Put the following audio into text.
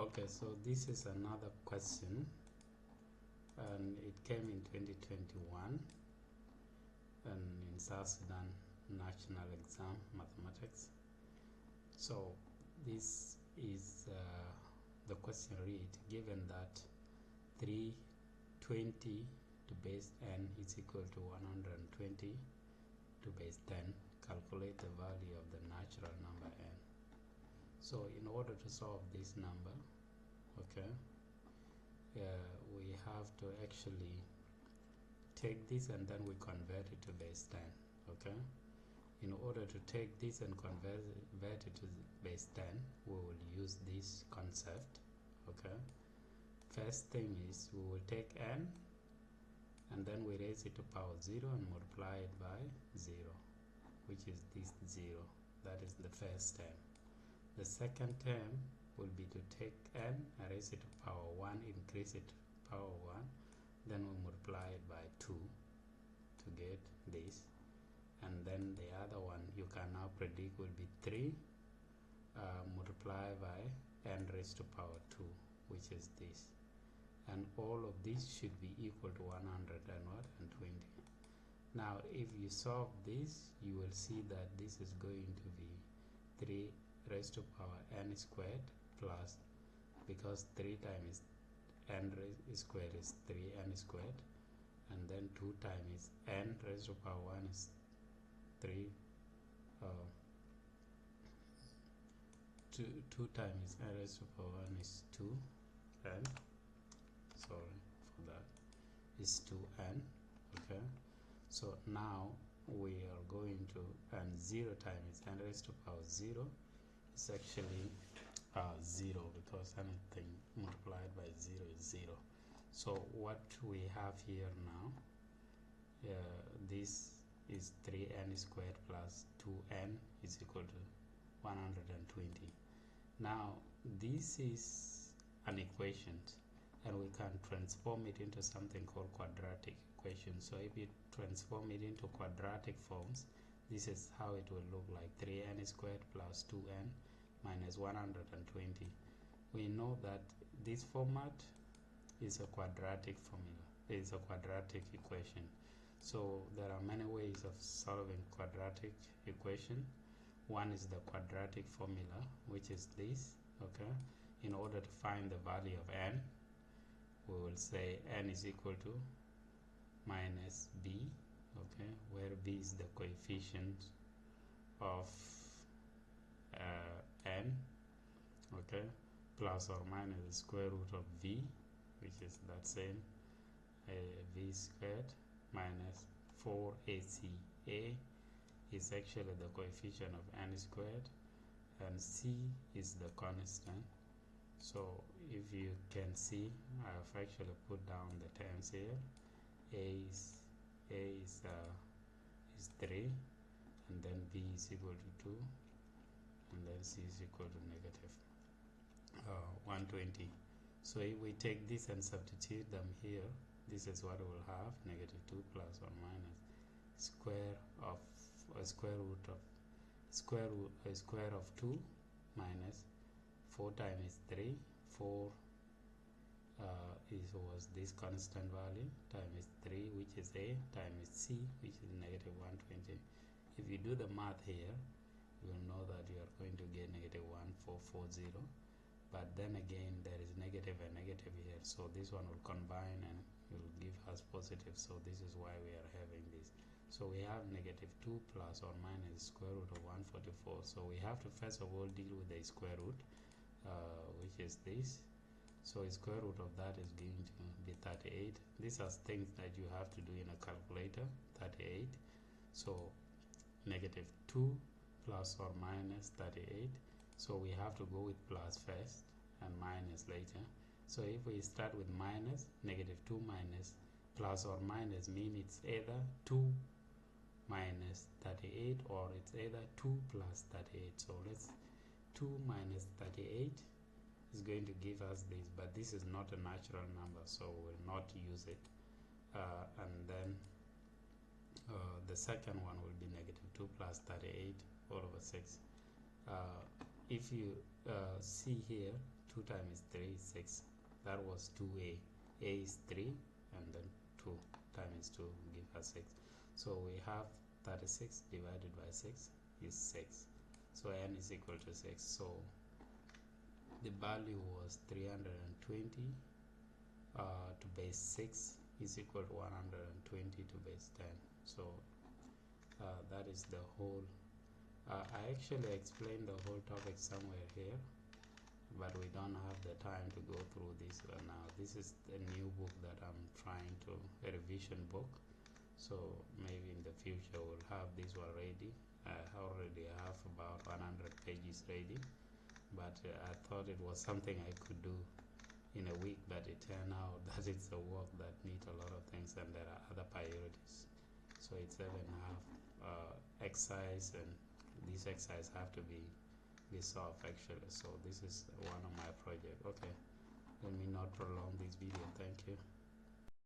Okay, so this is another question, and it came in 2021 and in South Sudan National Exam Mathematics. So this is the question read, given that 320 to base n is equal to 120 to base 10, calculate the value of the natural number n. So in order to solve this number, okay, we have to actually take this and then we convert it to base 10. Okay, in order to take this and convert it to base 10, we will use this concept. Okay, first thing is we will take n and then we raise it to power 0 and multiply it by 0, which is this 0. That is the first term. The second term will be to take n and raise it to power 1, increase it to power 1, then we multiply it by 2 to get this, and then the other one you can now predict will be 3 multiplied by n raised to power 2, which is this, and all of these should be equal to 120. Now if you solve this, you will see that this is going to be 3 raised to power n squared plus, because 3 times n squared is 3n squared, and then 2 times n raised to power 1 is 3 2 times n raised to power 1 is 2n, sorry for that, is 2n. Okay, so now we are going to, and 0 times n raised to power 0 is actually 0, because anything multiplied by 0 is 0. So what we have here now, this is 3n squared plus 2n is equal to 120. Now this is an equation, and we can transform it into something called quadratic equation. So if you transform it into quadratic forms, this is how it will look like: 3n squared plus 2n minus 120. We know that this format is a quadratic formula, is a quadratic equation. So there are many ways of solving quadratic equation. One is the quadratic formula, which is this. Okay, in order to find the value of n, we will say n is equal to minus b, okay, where b is the coefficient of n, okay, plus or minus the square root of v, which is that same v squared, minus 4ac. A is actually the coefficient of n squared, and c is the constant. So if you can see, I have actually put down the terms here. A is 3, and then b is equal to 2, and then c is equal to negative 120. So if we take this and substitute them here, this is what we'll have: negative 2 plus or minus square of 2 minus 4 times 3, 4 was this constant value, times 3, which is a, times c, which is negative 120. If you do the math here, you will know that you are going to get negative 1440, but then again there is negative and negative here, so this one will combine and will give us positive. So this is why we are having this. So we have negative 2 plus or minus square root of 144. So we have to first of all deal with the square root, which is this. So square root of that is going to be 38. These are things that you have to do in a calculator. 38. So negative 2 plus or minus 38. So we have to go with plus first and minus later. So if we start with minus, negative 2 minus plus or minus mean it's either 2 minus 38 or it's either 2 plus 38. So let's 2 minus 38 is going to give us this, but this is not a natural number, so we'll not use it. And then the second one will be negative 2 plus 38 all over 6. If you see here, 2 2 times 3 is 6. That was 2a. A is 3, and then 2 times 2 give us 6. So we have 36 divided by 6 is 6. So n is equal to 6. So the value was 320 to base 6 is equal to 120 to base 10. So that is the whole. I actually explained the whole topic somewhere here, but we don't have the time to go through this now. This is a new book that I'm trying to, a revision book. So maybe in the future we'll have this one ready. I already have about 100 pages ready, but I thought it was something I could do in a week, but it turned out that it's a work that needs a lot of things and there are other priorities. So it's 7.5 exercise, and these exercises have to be solved actually. So this is one of my projects. Okay, let me not prolong this video. Thank you.